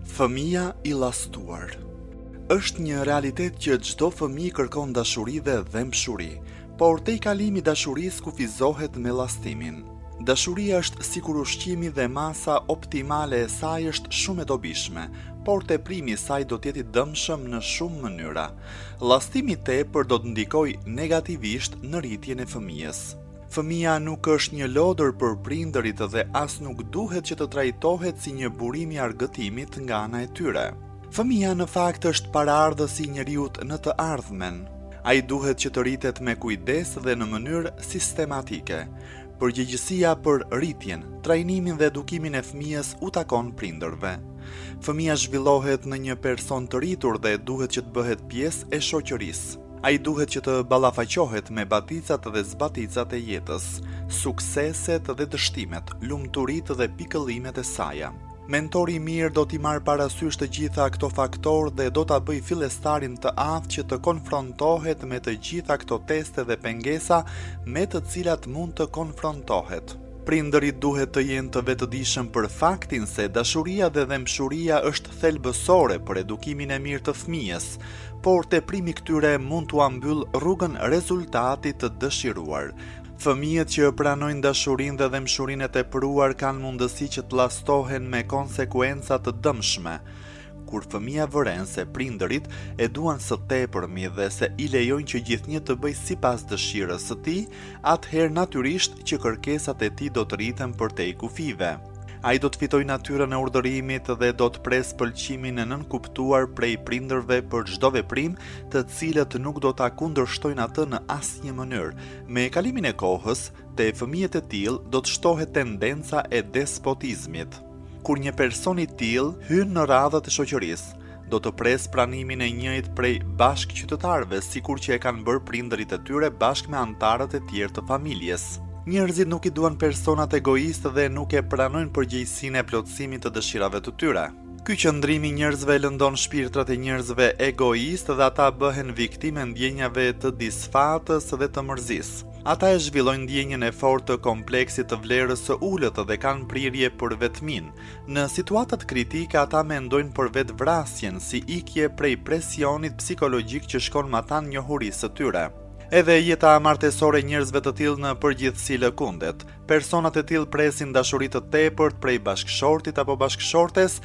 Fëmia i llastuar. Është një realitet që çdo fëmijë kërkon dashuri dhe dhëmshuri, por te i kalimi i dashurisë kufizohet me llastimin. Dashuria është sikur ushqimi dhe masa optimale e saj është shumë e dobishme, por teprimi i saj do të jetë i dëmshëm në shumë mënyra. Llastimi i tepër do të ndikojë negativisht në rritjen e fëmijës. Fëmia nuk është një lodër për prindërit dhe as nuk duhet që të trajtohet si një burim i argëtimit nga ana e tyre. Fëmia në fakt është paraardhësi i njeriut në të ardhmen. Ai duhet që të rritet me kujdes dhe në mënyrë sistematike. Përgjegjësia për rritjen, trajnimin dhe edukimin e fëmijës u takon prindërve. Fëmia zhvillohet në një person të rritur dhe duhet që të bëhet pjesë e shoqërisë. Ai duhet që të ballafaqohet me baticat dhe zbaticat e jetës, sukseset dhe dështimet, lumturitë dhe pikëllimet e saj. Mentori i mirë do t'i marrë parasysh të gjitha këto faktorë dhe do ta bëjë fillestarin të aftë që të konfrontohet me të gjitha këto teste dhe pengesa me të cilat mund të konfrontohet. Prindërit duhet të jenë të vetëdijshëm për faktin se dashuria dhe dhëmshuria është thelbësore për edukimin e mirë të fëmijës, por teprimi këtyre mund t'u ambyll rrugën rezultatit të dëshiruar. Fëmijët që pranojnë dashurinë dhe dhëmshurinë e tepruar kanë mundësi që të llastohen me konsekuenca të dëmshme. Kur fëmia vëren se prindërit e duan së tepërmi dhe se i lejojnë që gjithnjë të bëjë sipas dëshirës së tij, atëherë natyrisht që kërkesat e tij do të rriten përtej kufive. Ai do të fitojë natyrën e urdhërimit dhe do të presë pëlqimin e nënkuptuar prej prindërve për çdo veprim, të cilët nuk do ta kundërshtojnë atë në asnjë mënyrë. Me kalimin e kohës, te fëmijët e tillë do të shtohet tendenca e despotizmit. Kur një person i tillë hyn në radhat e shoqërisë, do të presë pranimin e njëjtë prej bashkëqytetarëve, sikur që e kanë bërë prindërit e tyre bashkë me anëtarët e tjerë të familjes. Njerëzit nuk i duan personat egoistë dhe nuk e pranojnë përgjegjësinë e plotësimit të dëshirave të tyre. Ky qëndrim i njerëzve lëndon shpirtrat e njerëzve egoistë dhe ata bëhen viktime ndjenjave të disfatës dhe të mërzisë. Ata e zhvillojnë ndjenjën e fortë të kompleksit të vlerës së ulët dhe kanë prirje për vetmin. Në situatat kritike ata mendojnë për vetvrasjen si ikje prej presionit psikologjik që shkon me ata njohurisë së tyre. Edhe jeta martesore e njerëzve të tillë në përgjithësi lëkundet. Personat e tillë presin dashuri të tepërt prej bashkëshortit apo bashkëshortes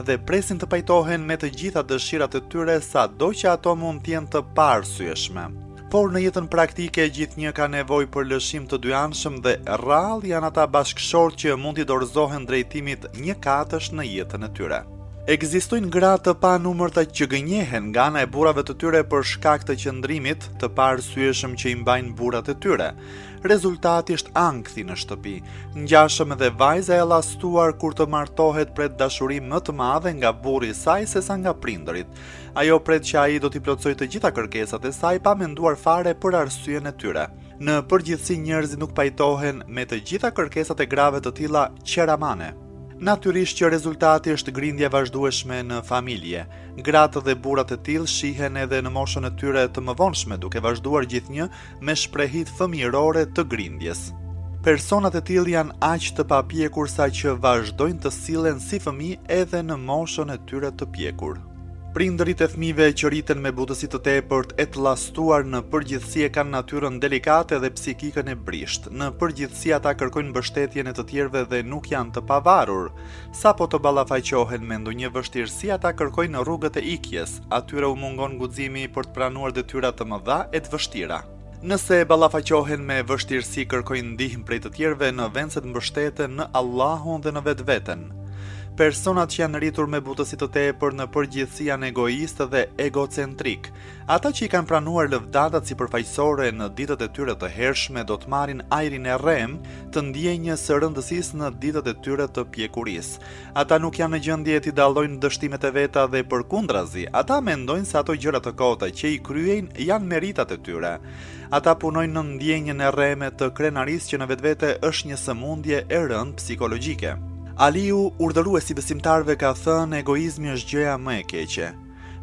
dhe presin të pajtohen me të gjitha dëshirat e tyre sado që ato mund të jenë të paarsyeshme. Por në jetën praktike gjithnjë ka nevojë për lëshim të dyanshëm dhe rrallë janë ata bashkëshortë që mund t'i dorëzohen drejtimit 1/4 në jetën e tyre. Ekzistojnë gra të panumërta që gënjehen nga ana e burrave të tyre për shkak të qëndrimit të paarsyeshëm që i mbajnë burrat e tyre. Rezultati është ankthi në shtëpi. Ngjashëm edhe vajza e llastuar kur të martohet pret dashuri më të madhe nga burri i saj sesa nga prindërit. Ajo pret që ai do t'i plotësojë të gjitha kërkesat e saj pa menduar fare për arsyen e tyre. Në përgjithësi njerëzit nuk pajtohen me të gjitha kërkesat e grave të tilla qeramane. Natyrisht që rezultati është grindje vazhdueshme në familje. Gratë dhe burrat e tillë shihen edhe në moshën e tyre të mëvonshme duke vazhduar gjithnjë me shprehit fëmijërore të grindjes. Personat e tillë janë aq të papjekur sa që vazhdojnë të sillen si fëmijë edhe në moshën e tyre të pjekur. Prindërit e fëmijëve që rriten me butësi të tepërt e të llastuar në përgjithësi e kanë natyrën delikate dhe psikikën e brisht. Në përgjithësi ata kërkojnë mbështetjen e të tjerëve dhe nuk janë të pavarur. Sapo të ballafaqohen me ndonjë vështirësi, ata kërkojnë rrugët e ikjes. Atyre u mungon guximi për të pranuar detyra të mëdha e të vështira. Nëse ballafaqohen me vështirësi, kërkojnë ndihmë prej të tjerëve në vend se të mbështeten në Allahun dhe në vetveten. Personat që janë rritur me butësi të tepër në përgjithësi janë egoistë dhe egocentrik. Ata që i kanë pranuar lëvdatat sipërfaqësore në ditët e tyre të hershme do të marrin ajrin e rrem të ndjenjës së rëndësisë në ditët e tyre të pjekurisë. Ata nuk janë në gjendje t'i dallojnë dështimet e veta dhe përkundrazi, ata mendojnë se ato gjëra të kota që i kryejnë janë meritat e tyre. Ata punojnë në ndjenjën e rreme të krenarisë që në vetvete është një sëmundje e rëndë psikologjike. Aliu, urdhëruesi besimtarëve, ka thënë egoizmi është gjëja më e keqe.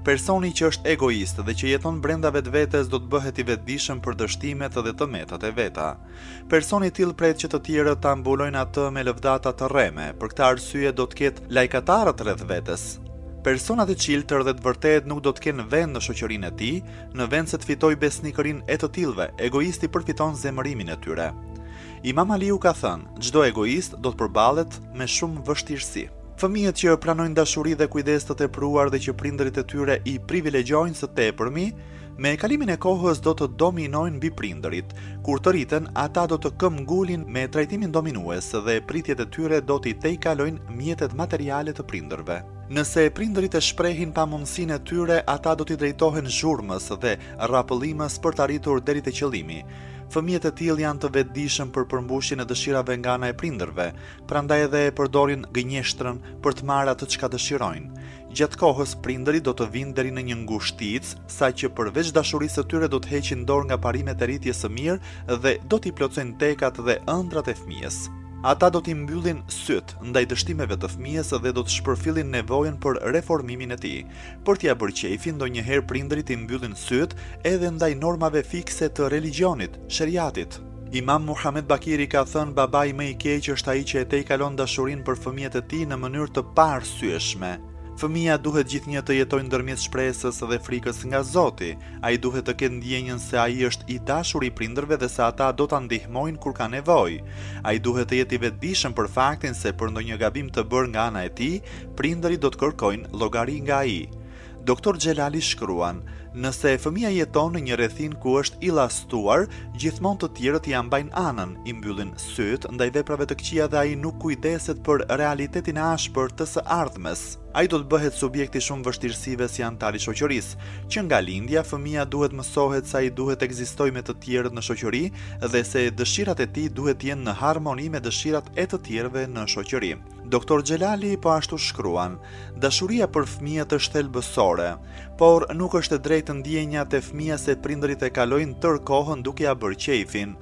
Personi që është egoist dhe që jeton brenda vetvetes do të bëhet i vetëdijshëm për dështimet dhe të metat e veta. Personi i tillë pret që të tjerët ta mbulojnë atë me lëvdata të rreme, për këtë arsye do të ketë lajkatarët rreth vetes. Personat e qiltër dhe të vërtet nuk do të kenë vend në shoqërinë e tij, në vend se të fitoj besnikërinë e të tillëve, egoisti përfiton zemërimin e tyre. Imam Aliu ka thënë, çdo egoist do të përballet me shumë vështirësi. Fëmijët që pranojnë dashuri dhe kujdes të tepruar dhe që prindërit e tyre i privilegjojnë së tepërmi, me kalimin e kohës do të dominojnë mbi prindërit. Kur të rriten, ata do të këmbgulin me trajtimin dominues dhe pritjet e tyre do t'i tejkalojnë mjetet materiale të prindërve. Nëse prindërit e shprehin pamundësinë e tyre, ata do t'i drejtohen zhurmës dhe rrapëllimës për të arritur deri te qëllimi. Fëmijët e tillë janë të vetëdijshëm për përmbushjen e dëshirave nga ana e prindërve, prandaj edhe e përdorin gënjeshtrën për të marrë atë çka dëshirojnë. Gjatë kohës prindërit do të vinë deri në një ngushticë, saqë përveç dashurisë së tyre do të heqin dorë nga parimet e rritjes së mirë dhe do t'i plotësojnë tekat dhe ëndrat e fëmijës. Ata do t'i mbyllin syt ndaj dështimeve të fëmijës dhe do të shpërfillin nevojën për reformimin e tij. Për t'ia bërë qejfin, ndonjëherë prindërit i mbyllin syt edhe ndaj normave fikse të religionit, sheriatit. Imam Muhamet Bakiri ka thënë, babai më i keq është ai që e tejkalon dashurinë për fëmijët e tij në mënyrë të paarsyeshme. Fëmia duhet gjithnjë të jetojë ndërmjet shpresës dhe frikës nga Zoti. Ai duhet të ketë ndjenjën se ai është i dashur i prindërve dhe se ata do ta ndihmojnë kur ka nevojë. Ai duhet të jetë i vetëdijshëm për faktin se për ndonjë gabim të bërë nga ana e tij, prindërit do të kërkojnë llogari nga ai. Doktor Xhelali shkruan, nëse fëmia jeton në një rrethin ku është i llastuar, gjithmonë të tjerët ia mbajnë anën, i mbyllin syt ndaj veprave të këqija dhe ai nuk kujdeset për realitetin e ashpër të së ardhmes. Ai do të bëhet subjekt i shumë vështirësive si antar i shoqërisë, që nga lindja fëmia duhet mësohet se ai duhet ekzistojë me të tjerët në shoqëri dhe se dëshirat e tij duhet të jenë në harmoni me dëshirat e të tjerëve në shoqëri. Doktor Xhelali po ashtu shkruan, dashuria për fëmijët është thelbësore, por nuk është e drejtë ndjenjat e fëmia se prindërit e kalojnë tërë kohën duke ia bërë qejfin.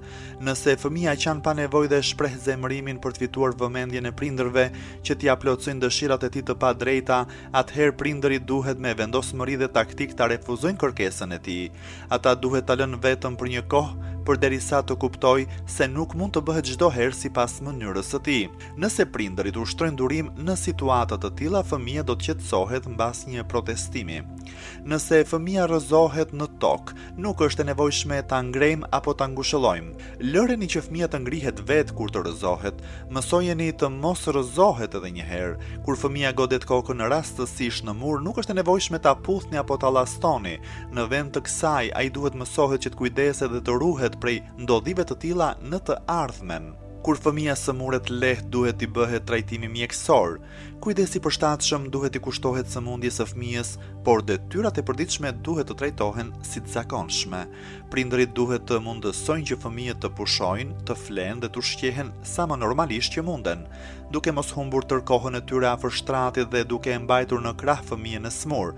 Nëse fëmia qan pa nevojë dhe shpreh zemërimin për të fituar vëmendjen e prindërve që t'ia plotësojnë dëshirat e tij të padrejta, atëherë prindërit duhet me vendosmëri dhe taktik ta refuzojnë kërkesën e tij. Ata duhet ta lënë vetëm për një kohë, përderisa të kuptoj se nuk mund të bëhet çdo herë sipas mënyrës së tij. Nëse prindërit ushtrojnë durim në situata të tilla, fëmia do të qetësohet mbas një protestimi. Nëse fëmia rrëzohet në tokë, nuk është e nevojshme ta ngrejmë apo ta ngushëllojmë. Lëreni që fëmia të ngrihet vetë kur të rrëzohet. Mësojeni të mos rrëzohet edhe një herë. Kur fëmia godet kokën rastësisht në mur, nuk është e nevojshme ta puthni apo ta llastoni. Në vend të kësaj, ai duhet mësohet që të kujdeset dhe të ruhet prej ndodhive të tilla në të ardhmen. Kur fëmia sëmuret lehtë duhet i bëhet trajtimi mjekësor. Kujdesi i përshtatshëm duhet i kushtohet sëmundjes së fëmijës, por detyrat e përditshme duhet të trajtohen si të zakonshme. Prindërit duhet të mundësojnë që fëmijët të pushojnë, të flenë dhe të ushqehen sa më normalisht që munden, duke mos humbur tërë kohën e tyre afër shtratit dhe duke e mbajtur në krah fëmijën në smur.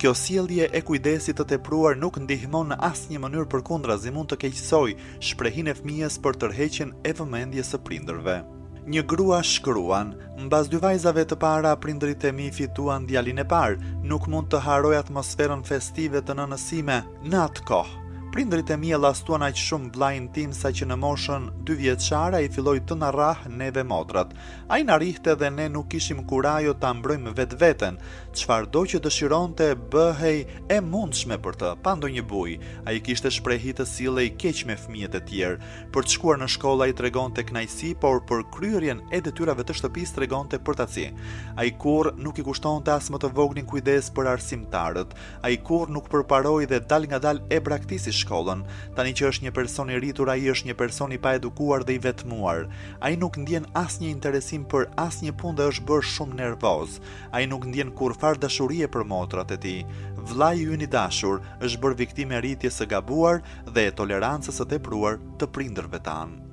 Kjo sjellje e kujdesit të tepruar nuk ndihmon në asnjë mënyrë, përkundrazi mund të keqësojë shprehinë e fëmijës për tërheqjen e vëmendjes së prindërve. Një grua shkruan, mbas 2 vajzave të para, prindërit e mi fituan djalin e parë, nuk mund të haroj atmosferën festive të nënës sime në atë kohë. Prindërit e mi e llastuan aq shumë vllajin tim sa që në moshën 2 vjeçare ai filloi të na rrah neve motrat. Ai na rrihte dhe ne nuk kishim kurajo ta mbrojmë vetveten. Çfarëdo që dëshironte bëhej e mundshme për të, pa ndonjë bujë. Ai kishte shprehi të sillej keq me fëmijët e tjerë. Për të shkuar në shkollë ai tregonte kënaqësi, por për kryerjen e detyrave të shtëpisë tregonte përtaci. Ai kurrë nuk i kushtonte as më të voglin kujdes për arsimtarët. Ai kurrë nuk përparoi dhe dal ngadal e braktisi shkollën. Tani që është një person i rritur, ai është një person i paedukuar dhe i vetmuar. Ai nuk ndjen asnjë interesim për asnjë punë dhe është bërë shumë nervoz. Ai nuk ndjen kurrfar dashurie për motrat e tij. Vllai ynë i dashur është bërë viktimë e rritjes së gabuar dhe tolerancës së tepruar të prindërve tanë.